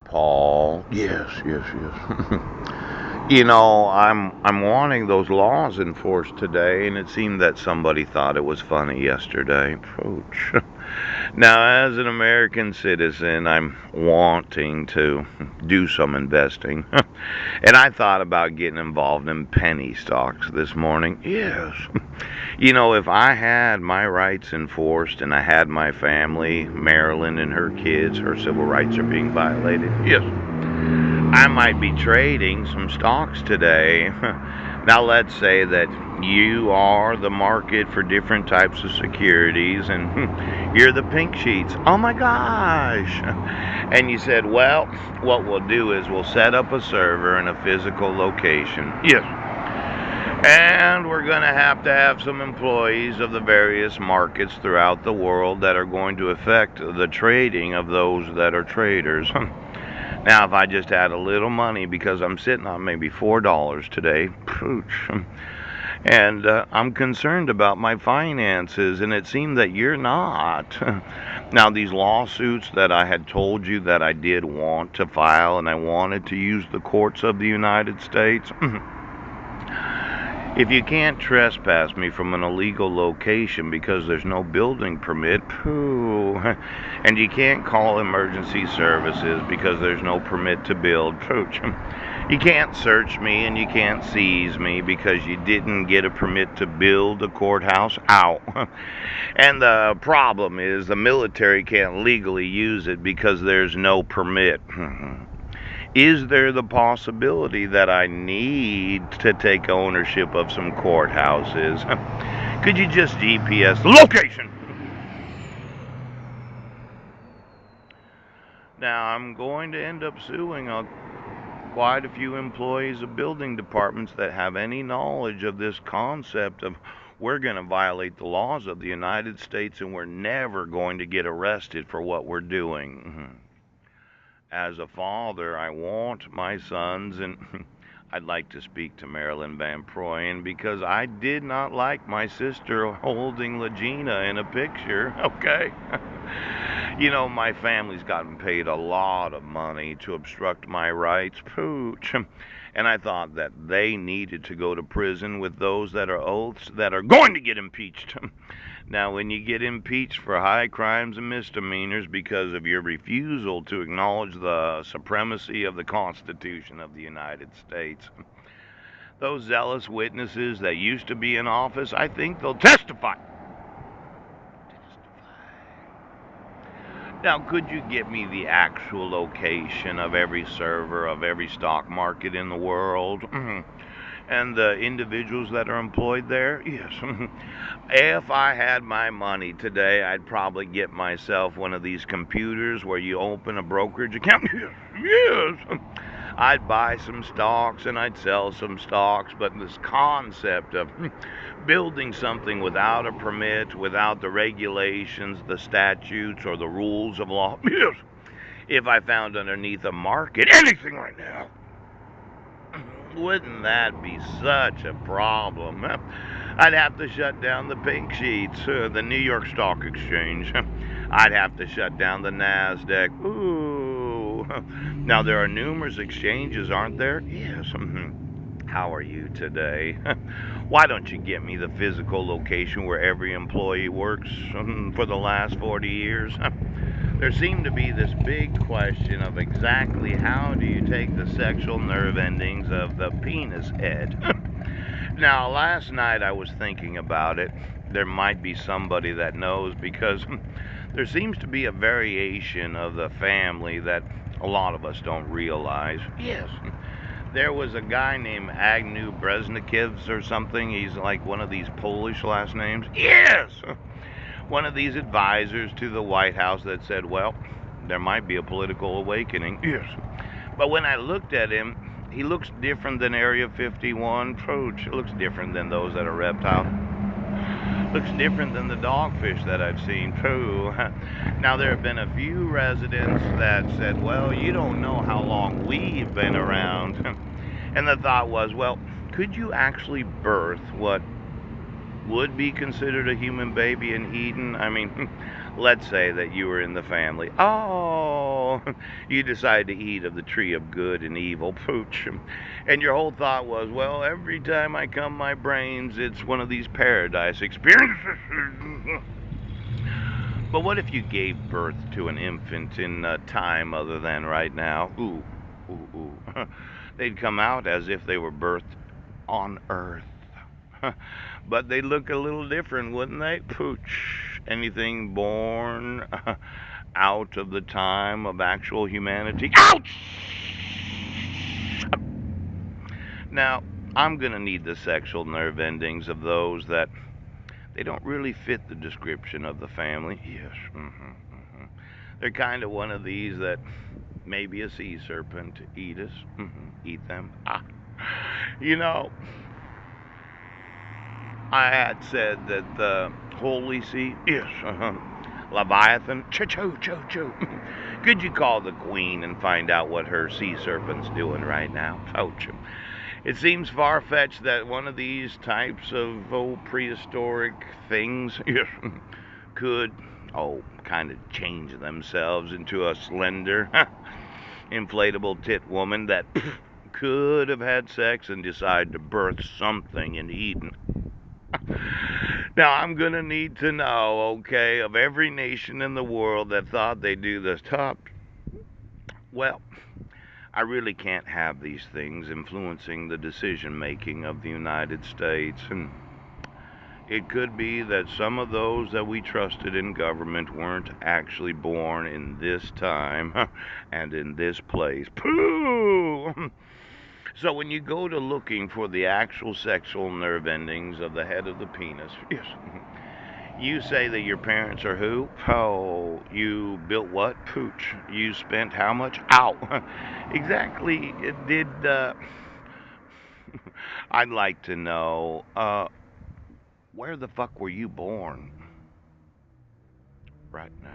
Paul. Yes, yes, yes. I'm wanting those laws enforced today, and it seemed that somebody thought it was funny yesterday. Ouch. Now, as an American citizen, I'm wanting to do some investing. And I thought about getting involved in penny stocks this morning. Yes. If I had my rights enforced and I had my family, Marilyn and her kids, her civil rights are being violated. Yes. I might be trading some stocks today. Now, let's say that you are the market for different types of securities and you're the pink sheets. Oh my gosh. And you said, well, what we'll do is we'll set up a server in a physical location. Yes. And we're going to have some employees of the various markets throughout the world that are going to affect the trading of those that are traders. Now, if I just had a little money, because I'm sitting on maybe $4 today, pooch, and I'm concerned about my finances, and it seemed that you're not. Now, these lawsuits that I had told you that I did want to file, and I wanted to use the courts of the United States. If you can't trespass me from an illegal location because there's no building permit, pooh, and you can't call emergency services because there's no permit to build, pooch. You can't search me and you can't seize me because you didn't get a permit to build a courthouse. Ow. And the problem is the military can't legally use it because there's no permit. Is there the possibility that I need to take ownership of some courthouses? Could you just GPS the location? Now, I'm going to end up suing quite a few employees of building departments that have any knowledge of this concept of we're going to violate the laws of the United States and we're never going to get arrested for what we're doing. As a father, I want my sons, and I'd like to speak to Marilyn Van Proyen because I did not like my sister holding Legina in a picture. Okay. My family's gotten paid a lot of money to obstruct my rights. Pooch. And I thought that they needed to go to prison with those that are oaths that are going to get impeached. Now, when you get impeached for high crimes and misdemeanors because of your refusal to acknowledge the supremacy of the Constitution of the United States, those zealous witnesses that used to be in office, I think they'll testify. Now, could you get me the actual location of every server of every stock market in the world? And the individuals that are employed there? Yes. If I had my money today, I'd probably get myself one of these computers where you open a brokerage account. Yes. I'd buy some stocks and I'd sell some stocks, but this concept of building something without a permit, without the regulations, the statutes, or the rules of law, yes. If I found underneath a market anything right now, wouldn't that be such a problem? I'd have to shut down the pink sheets, the New York Stock Exchange. I'd have to shut down the NASDAQ. Ooh. Now, there are numerous exchanges, aren't there? Yes. How are you today? Why don't you get me the physical location where every employee works for the last 40 years? There seemed to be this big question of exactly how do you take the sexual nerve endings of the penis head. Now, last night I was thinking about it. There might be somebody that knows because there seems to be a variation of the family that a lot of us don't realize. Yes. There was a guy named Agnew Breznikivs or something. He's like one of these Polish last names. Yes! One of these advisors to the White House that said, well, there might be a political awakening. Yes. But when I looked at him, he looks different than Area 51. Approach. It looks different than those that are reptiles. Looks different than the dogfish that I've seen. True. Now, there have been a few residents that said, well, you don't know how long we've been around. And the thought was, well, could you actually birth what would be considered a human baby in Eden? I mean, let's say that you were in the family. Oh, know, you decide to eat of the tree of good and evil, pooch. And your whole thought was, well, every time I come my brains, it's one of these paradise experiences. But what if you gave birth to an infant in a time other than right now? Ooh, ooh, ooh. They'd come out as if they were birthed on Earth. But they'd look a little different, wouldn't they? Pooch. Anything born out of the time of actual humanity. Ouch! Now, I'm going to need the sexual nerve endings of those that they don't really fit the description of the family. Yes. They're kind of one of these that maybe a sea serpent eat us. Eat them. Ah. You know, I had said that the Holy Sea, yes, Leviathan, choo. Could you call the Queen and find out what her sea serpent's doing right now? Poach him. It seems far fetched that one of these types of prehistoric things, yes, could, kind of change themselves into a slender, inflatable tit woman that could have had sex and decide to birth something in Eden. Now, I'm going to need to know, okay, of every nation in the world that thought they do this top, well, I really can't have these things influencing the decision making of the United States. And it could be that some of those that we trusted in government weren't actually born in this time and in this place. Pooh! So when you go to looking for the actual sexual nerve endings of the head of the penis, yes, you say that your parents are who? Oh, you built what? Pooch. You spent how much? Ow. Exactly. Did, I'd like to know, where the fuck were you born? Right now.